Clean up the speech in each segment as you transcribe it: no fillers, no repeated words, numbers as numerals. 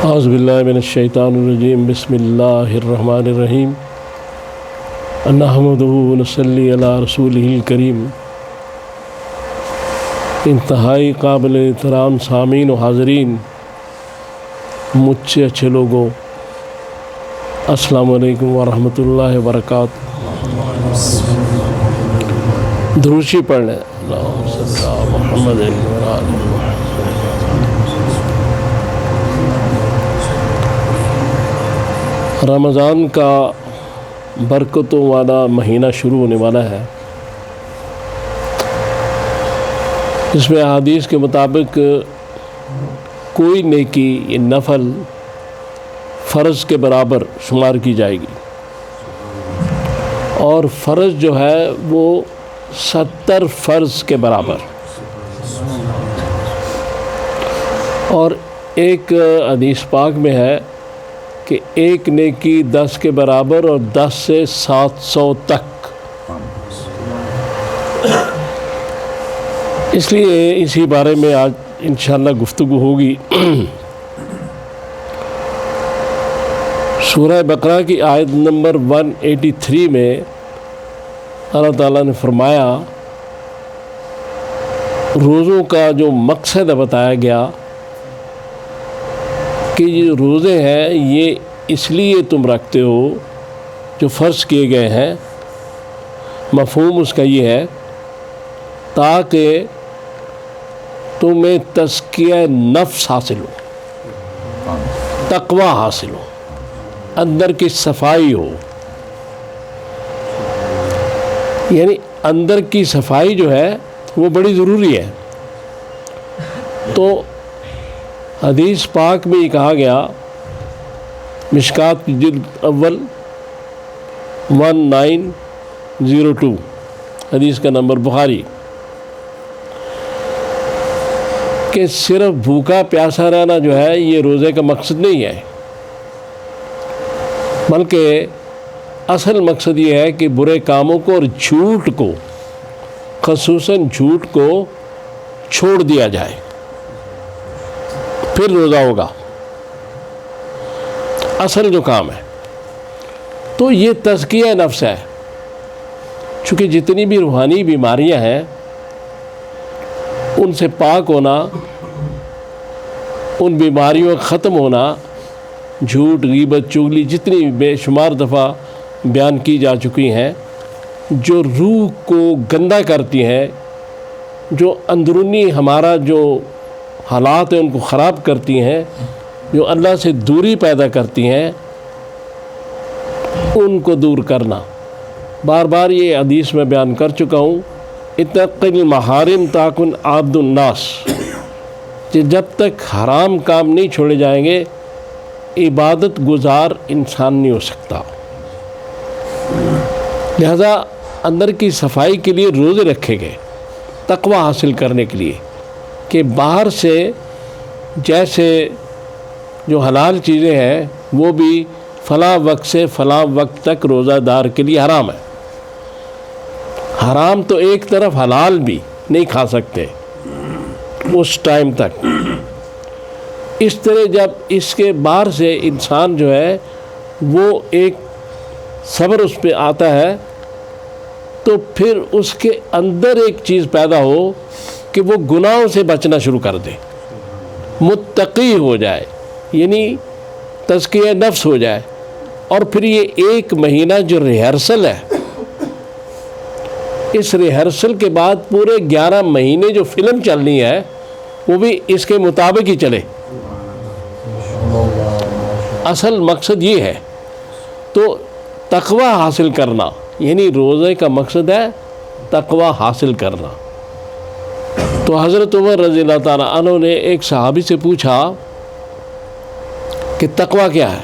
اعوذ باللہ من الشیطان الرجیم بسم اللہ الرحمن الرحیم نحمدہ ونصلی علی رسولہ الکریم۔ انتہائی قابل احترام سامعین و حاضرین، مجھ سے اچھے لوگوں، السلام علیکم ورحمۃ اللہ وبرکاتہ۔ دروشی پڑھ لیں۔ اللہم صلی علی محمد و آل محمد۔ رمضان کا برکتوں والا مہینہ شروع ہونے والا ہے، اس میں احادیث کے مطابق کوئی نیکی یا نفل فرض کے برابر شمار کی جائے گی، اور فرض جو ہے وہ 70 فرض کے برابر۔ اور ایک حدیث پاک میں ہے کہ ایک نیکی 10 کے برابر اور 10 سے 700 تک۔ اس لیے اسی بارے میں آج انشاءاللہ گفتگو ہوگی۔ سورہ بقرہ کی آیت نمبر 183 میں اللہ تعالیٰ نے فرمایا، روزوں کا جو مقصد بتایا گیا کہ یہ روزے ہیں یہ اس لیے تم رکھتے ہو جو فرض کیے گئے ہیں۔ مفہوم اس کا یہ ہے تاکہ تمہیں تزکیہ نفس حاصل ہو، تقوی حاصل ہو، اندر کی صفائی ہو۔ یعنی اندر کی صفائی جو ہے وہ بڑی ضروری ہے۔ تو حدیث پاک میں یہ کہا گیا، مشکات کی جلد اول 1902، حدیث کا نمبر بخاری، کہ صرف بھوکا پیاسا رہنا جو ہے یہ روزے کا مقصد نہیں ہے، بلکہ اصل مقصد یہ ہے کہ برے کاموں کو اور جھوٹ کو، خصوصاً جھوٹ کو چھوڑ دیا جائے، پھر روزہ ہوگا، اصل جو کام ہے۔ تو یہ تزکیہ نفس ہے، چونکہ جتنی بھی روحانی بیماریاں ہیں ان سے پاک ہونا، ان بیماریوں کا ختم ہونا، جھوٹ، غیبت، چغلی جتنی بے شمار دفعہ بیان کی جا چکی ہیں، جو روح کو گندا کرتی ہیں، جو اندرونی ہمارا جو حالات ہیں ان کو خراب کرتی ہیں، جو اللہ سے دوری پیدا کرتی ہیں، ان کو دور کرنا۔ بار بار یہ حدیث میں بیان کر چکا ہوں، اتق المحارم تکن عبد الناس، کہ جب تک حرام کام نہیں چھوڑے جائیں گے عبادت گزار انسان نہیں ہو سکتا۔ لہذا اندر کی صفائی کے لیے روزے رکھے گئے، تقوی حاصل کرنے کے لیے، کہ باہر سے جیسے جو حلال چیزیں ہیں وہ بھی فلاں وقت سے فلاں وقت تک روزہ دار کے لیے حرام ہے۔ حرام تو ایک طرف، حلال بھی نہیں کھا سکتے اس ٹائم تک۔ اس طرح جب اس کے باہر سے انسان جو ہے وہ ایک صبر اس پہ آتا ہے، تو پھر اس کے اندر ایک چیز پیدا ہو کہ وہ گناہوں سے بچنا شروع کر دے، متقی ہو جائے، یعنی تزکیہ نفس ہو جائے۔ اور پھر یہ ایک مہینہ جو ریہرسل ہے، اس ریہرسل کے بعد پورے 11 مہینے جو فلم چلنی ہے وہ بھی اس کے مطابق ہی چلے۔ اصل مقصد یہ ہے۔ تو تقوی حاصل کرنا، یعنی روزے کا مقصد ہے تقوی حاصل کرنا۔ تو حضرت عمر رضی اللہ تعالیٰ عنہ نے ایک صحابی سے پوچھا کہ تقوی کیا ہے؟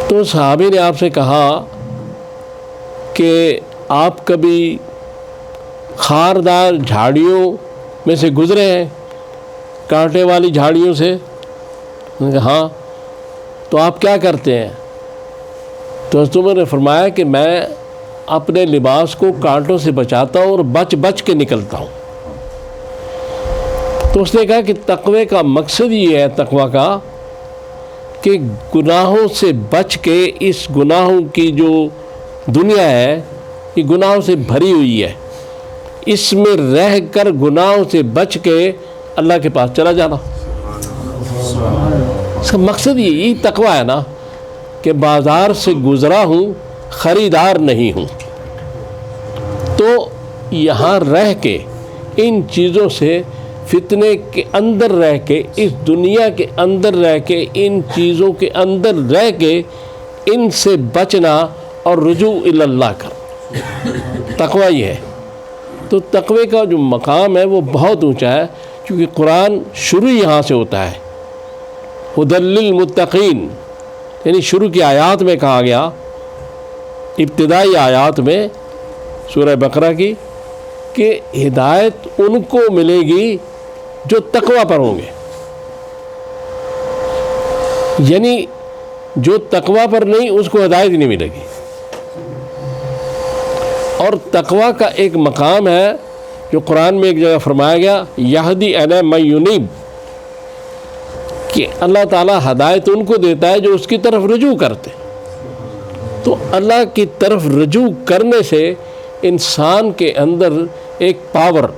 تو صحابی نے آپ سے کہا کہ آپ کبھی خاردار جھاڑیوں میں سے گزرے ہیں، کانٹے والی جھاڑیوں سے؟ انہوں نے کہا ہاں۔ تو آپ کیا کرتے ہیں؟ تو حضرت عمر نے فرمایا کہ میں اپنے لباس کو کانٹوں سے بچاتا ہوں اور بچ بچ کے نکلتا ہوں۔ تو اس نے کہا کہ تقوی کا مقصد یہ ہے، تقوی کا، کہ گناہوں سے بچ کے، اس گناہوں کی جو دنیا ہے یہ گناہوں سے بھری ہوئی ہے، اس میں رہ کر گناہوں سے بچ کے اللہ کے پاس چلا جانا. اس کا مقصد یہی تقوی ہے نا، کہ بازار سے گزرا ہوں، خریدار نہیں ہوں، تو یہاں رہ کے ان چیزوں سے، فتنے کے اندر رہ کے، اس دنیا کے اندر رہ کے، ان چیزوں کے اندر رہ کے ان سے بچنا اور رجوع الی اللہ کر، تقوی یہ ہے. تو تقوی کا جو مقام ہے وہ بہت اونچا ہے، کیونکہ قرآن شروع یہاں سے ہوتا ہے، ھدی للمتقین، یعنی شروع کی آیات میں کہا گیا، ابتدائی آیات میں سورہ بقرہ کی، کہ ہدایت ان کو ملے گی جو تقوی پر ہوں گے. یعنی جو تقوی پر نہیں اس کو ہدایت نہیں ملے گی. اور تقوی کا ایک مقام ہے جو قرآن میں ایک جگہ فرمایا گیا، یہدی الی من ینیب، کہ اللہ تعالیٰ ہدایت ان کو دیتا ہے جو اس کی طرف رجوع کرتے. تو اللہ کی طرف رجوع کرنے سے انسان کے اندر ایک پاور،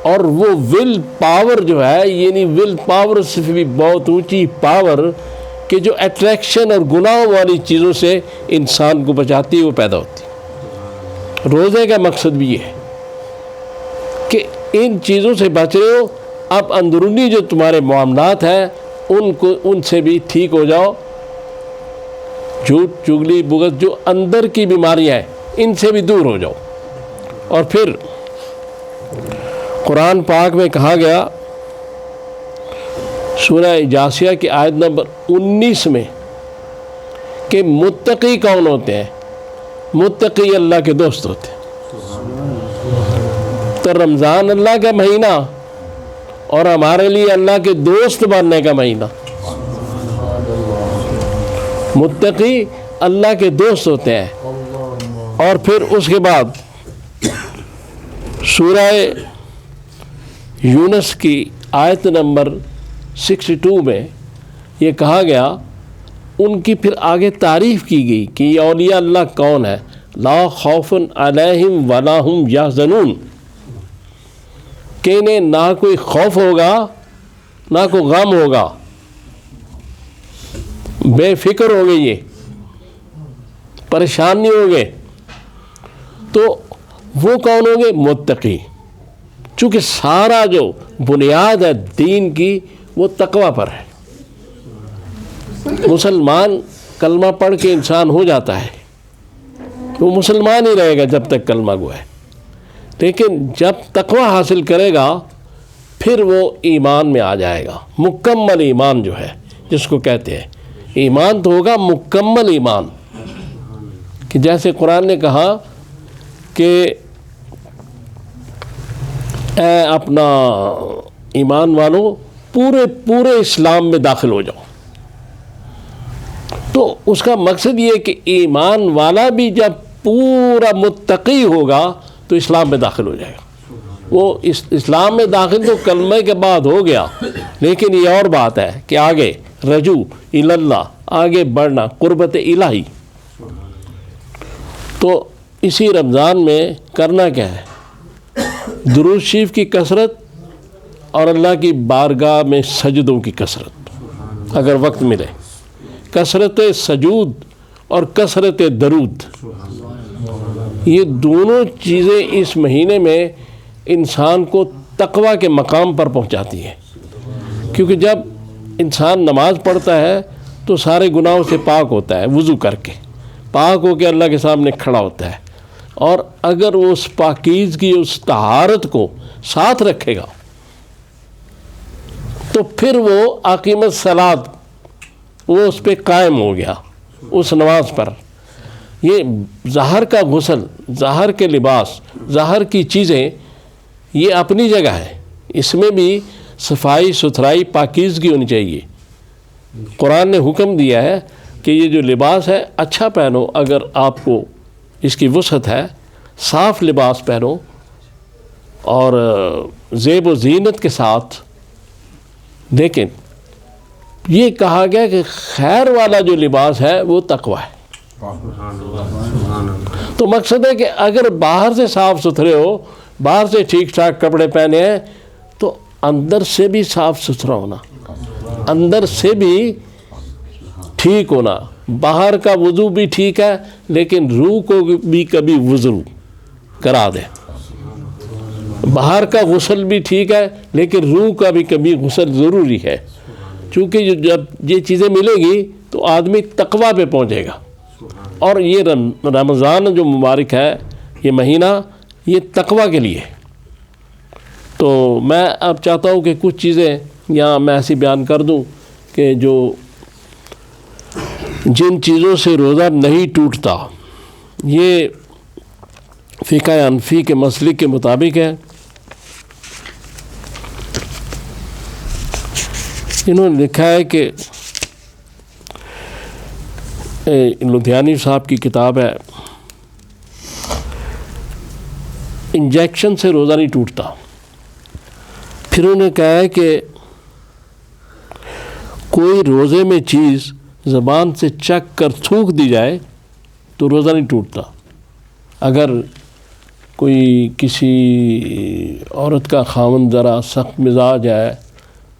اور وہ ول پاور جو ہے، یعنی ول پاور سے بھی بہت اونچی پاور، کہ جو اٹریکشن اور گناہوں والی چیزوں سے انسان کو بچاتی ہے، وہ پیدا ہوتی ہے. روزے کا مقصد بھی یہ ہے کہ ان چیزوں سے بچ رہے ہو، اب اندرونی جو تمہارے معاملات ہیں ان سے بھی ٹھیک ہو جاؤ، جھوٹ چغلی بغض جو اندر کی بیماریاں ہیں ان سے بھی دور ہو جاؤ. اور پھر قرآن پاک میں کہا گیا سورہ جاثیہ کی آیت نمبر 19 میں کہ متقی کون ہوتے ہیں؟ متقی اللہ کے دوست ہوتے ہیں. تو رمضان اللہ کا مہینہ اور ہمارے لیے اللہ کے دوست بننے کا مہینہ. متقی اللہ کے دوست ہوتے ہیں. اور پھر اس کے بعد سورہ یونس کی آیت نمبر 62 میں یہ کہا گیا، ان کی پھر آگے تعریف کی گئی کہ یہ اولیاء اللہ کون ہے. لا خوف علیہم ولا ہم یحزنون، کہ انہیں نہ کوئی خوف ہوگا نہ کوئی غم ہوگا، بے فکر ہو گے، یہ پریشان نہیں ہوں گے. تو وہ کون ہوں گے؟ متقی. چونکہ سارا جو بنیاد ہے دین کی وہ تقوی پر ہے. مسلمان کلمہ پڑھ کے انسان ہو جاتا ہے، وہ مسلمان ہی رہے گا جب تک کلمہ گو ہے، لیکن جب تقوی حاصل کرے گا پھر وہ ایمان میں آ جائے گا. مکمل ایمان جو ہے جس کو کہتے ہیں، ایمان تو ہوگا مکمل ایمان، کہ جیسے قرآن نے کہا کہ اے اپنا ایمان والو پورے اسلام میں داخل ہو جاؤ. تو اس کا مقصد یہ کہ ایمان والا بھی جب پورا متقی ہوگا تو اسلام میں داخل ہو جائے گا. وہ اسلام میں داخل تو کلمہ کے بعد ہو گیا، لیکن یہ اور بات ہے کہ آگے رجوع الی اللہ، آگے بڑھنا، قربت الہی. تو اسی رمضان میں کرنا کیا ہے؟ درود شریف کی کثرت اور اللہ کی بارگاہ میں سجدوں کی کثرت، اگر وقت ملے. کثرت سجود اور کثرت درود، یہ دونوں چیزیں اس مہینے میں انسان کو تقوی کے مقام پر پہنچاتی ہیں. کیونکہ جب انسان نماز پڑھتا ہے تو سارے گناہوں سے پاک ہوتا ہے، وضو کر کے پاک ہو کے اللہ کے سامنے کھڑا ہوتا ہے. اور اگر وہ اس پاکیزگی، اس طہارت کو ساتھ رکھے گا تو پھر وہ اقیم الصلاۃ، وہ اس پہ قائم ہو گیا، اس نماز پر. یہ ظاہر کا غسل، ظاہر کے لباس، ظاہر کی چیزیں یہ اپنی جگہ ہے، اس میں بھی صفائی ستھرائی پاکیزگی ہونی چاہیے. قرآن نے حکم دیا ہے کہ یہ جو لباس ہے اچھا پہنو، اگر آپ کو اس کی وسعت ہے، صاف لباس پہنو، اور زیب و زینت کے ساتھ. لیکن یہ کہا گیا کہ خیر والا جو لباس ہے وہ تقوی ہے. تو مقصد ہے کہ اگر باہر سے صاف ستھرے ہو, باہر سے ٹھیک ٹھاک کپڑے پہنے ہیں, تو اندر سے بھی صاف ستھرا ہونا, اندر سے بھی ٹھیک ہونا. باہر کا وضو بھی ٹھیک ہے, لیکن روح کو بھی کبھی وضو کرا دے. باہر کا غسل بھی ٹھیک ہے, لیکن روح کا بھی کبھی غسل ضروری ہے. چونکہ جب یہ چیزیں ملیں گی تو آدمی تقوی پہ پہنچے گا. اور یہ رمضان جو مبارک ہے, یہ مہینہ, یہ تقوی کے لیے. تو میں اب چاہتا ہوں کہ کچھ چیزیں یہاں میں ایسی بیان کر دوں کہ جو جن چیزوں سے روزہ نہیں ٹوٹتا, یہ فقہ حنفی کے مسلک کے مطابق ہے. انہوں نے لکھا ہے کہ لدھیانی صاحب کی کتاب ہے, انجیکشن سے روزہ نہیں ٹوٹتا. پھر انہوں نے کہا ہے کہ کوئی روزے میں چیز زبان سے چکھ کر تھوک دی جائے تو روزہ نہیں ٹوٹتا. اگر کوئی کسی عورت کا خاوند ذرا سخت مزاج ہے,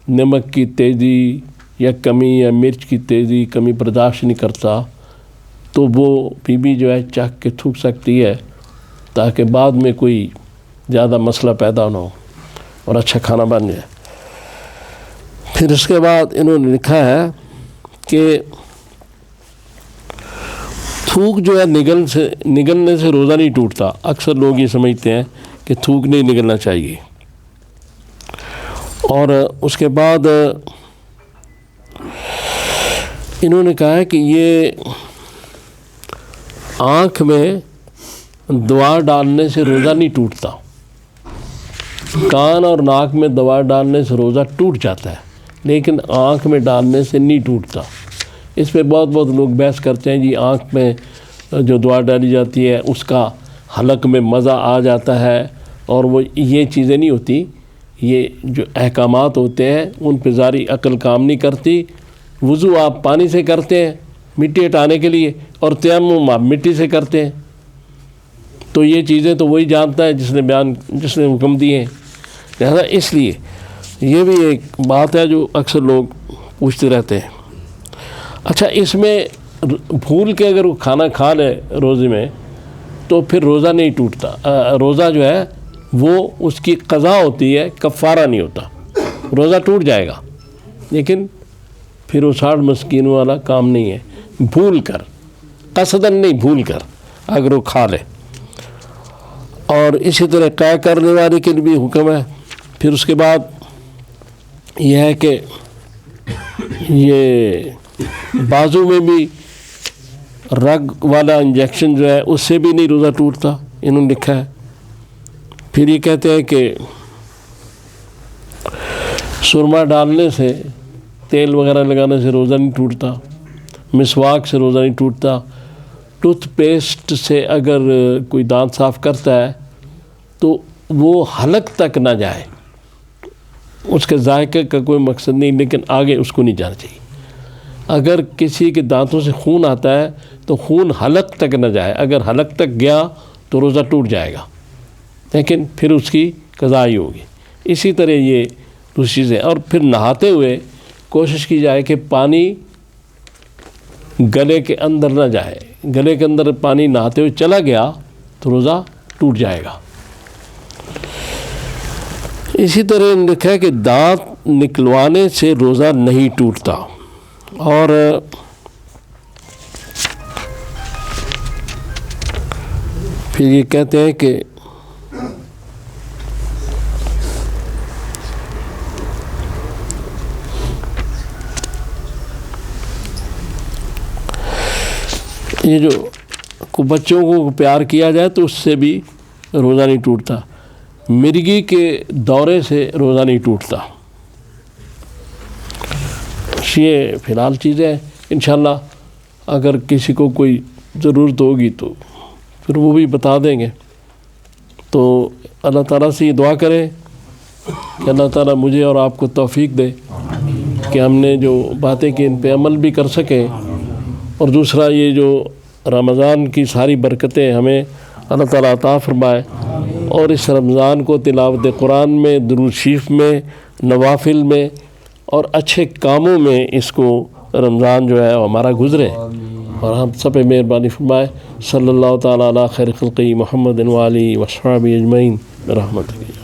نمک کی تیزی یا کمی یا مرچ کی تیزی کمی برداشت نہیں کرتا, تو وہ بیوی جو ہے چکھ کے تھوک سکتی ہے, تاکہ بعد میں کوئی زیادہ مسئلہ پیدا نہ ہو اور اچھا کھانا بن جائے. پھر اس کے بعد انہوں نے لکھا ہے کہ تھوک جو ہے نگلنے سے روزہ نہیں ٹوٹتا. اکثر لوگ یہ سمجھتے ہیں کہ تھوک نہیں نگلنا چاہیے. اور اس کے بعد انہوں نے کہا ہے کہ یہ آنکھ میں دوا ڈالنے سے روزہ نہیں ٹوٹتا. کان اور ناک میں دوا ڈالنے سے روزہ ٹوٹ جاتا ہے, لیکن آنکھ میں ڈالنے سے نہیں ٹوٹتا. اس پہ بہت لوگ بحث کرتے ہیں, جی آنکھ میں جو دوا ڈالی جاتی ہے اس کا حلق میں مزہ آ جاتا ہے, اور وہ یہ چیزیں نہیں ہوتی. یہ جو احکامات ہوتے ہیں ان پہ ذاتی عقل کام نہیں کرتی. وضو آپ پانی سے کرتے ہیں مٹی ہٹانے کے لیے, اور تیمم آپ مٹی سے کرتے ہیں. تو یہ چیزیں تو وہی جانتا ہے جس نے حکم دیے ہیں. لہذا اس لیے یہ بھی ایک بات ہے جو اکثر لوگ پوچھتے رہتے ہیں. اچھا, اس میں بھول کے اگر وہ کھانا کھا لے روزے میں تو پھر روزہ نہیں ٹوٹتا. روزہ جو ہے وہ اس کی قضا ہوتی ہے, کفارہ نہیں ہوتا. روزہ ٹوٹ جائے گا, لیکن پھر وہ 60 مسکینوں والا کام نہیں ہے. بھول کر, قصداً نہیں, بھول کر اگر وہ کھا لے. اور اسی طرح قے کرنے والے کے لیے بھی حکم ہے. پھر اس کے بعد یہ ہے کہ یہ بازو میں بھی رگ والا انجیکشن جو ہے اس سے بھی نہیں روزہ ٹوٹتا, انہوں نے لکھا ہے. پھر یہ کہتے ہیں کہ سرما ڈالنے سے, تیل وغیرہ لگانے سے روزہ نہیں ٹوٹتا. مسواک سے روزہ نہیں ٹوٹتا. ٹوتھ پیسٹ سے اگر کوئی دانت صاف کرتا ہے تو وہ حلق تک نہ جائے. اس کے ذائقے کا کوئی مقصد نہیں, لیکن آگے اس کو نہیں جانا چاہیے. اگر کسی کے دانتوں سے خون آتا ہے تو خون حلق تک نہ جائے. اگر حلق تک گیا تو روزہ ٹوٹ جائے گا, لیکن پھر اس کی قضا ہی ہوگی. اسی طرح یہ دوسری چیزیں. اور پھر نہاتے ہوئے کوشش کی جائے کہ پانی گلے کے اندر نہ جائے. گلے کے اندر پانی نہاتے ہوئے چلا گیا تو روزہ ٹوٹ جائے گا. اسی طرح لکھا ہے کہ دانت نکلوانے سے روزہ نہیں ٹوٹتا. اور پھر یہ کہتے ہیں کہ یہ جو بچوں کو پیار کیا جائے تو اس سے بھی روزہ نہیں ٹوٹتا. مرغی کے دورے سے روزہ نہیں ٹوٹتا. یہ فی الحال چیزیں انشاءاللہ اگر کسی کو کوئی ضرورت ہوگی تو پھر وہ بھی بتا دیں گے. تو اللہ تعالیٰ سے یہ دعا کریں کہ اللہ تعالیٰ مجھے اور آپ کو توفیق دے کہ ہم نے جو باتیں کہ ان پہ عمل بھی کر سکیں، اور دوسرا یہ جو رمضان کی ساری برکتیں ہمیں اللہ تعالیٰ عطا فرمائے، اور اس رمضان کو تلاوت قرآن میں، درود شریف میں، نوافل میں اور اچھے کاموں میں اس کو رمضان جو ہے ہمارا گزرے، اور ہم سب پہ مہربانی فرمائے۔ صلی اللہ تعالیٰ علی خیر خلقی محمد و آلہ و صحبہ اجمعین برحمتہ۔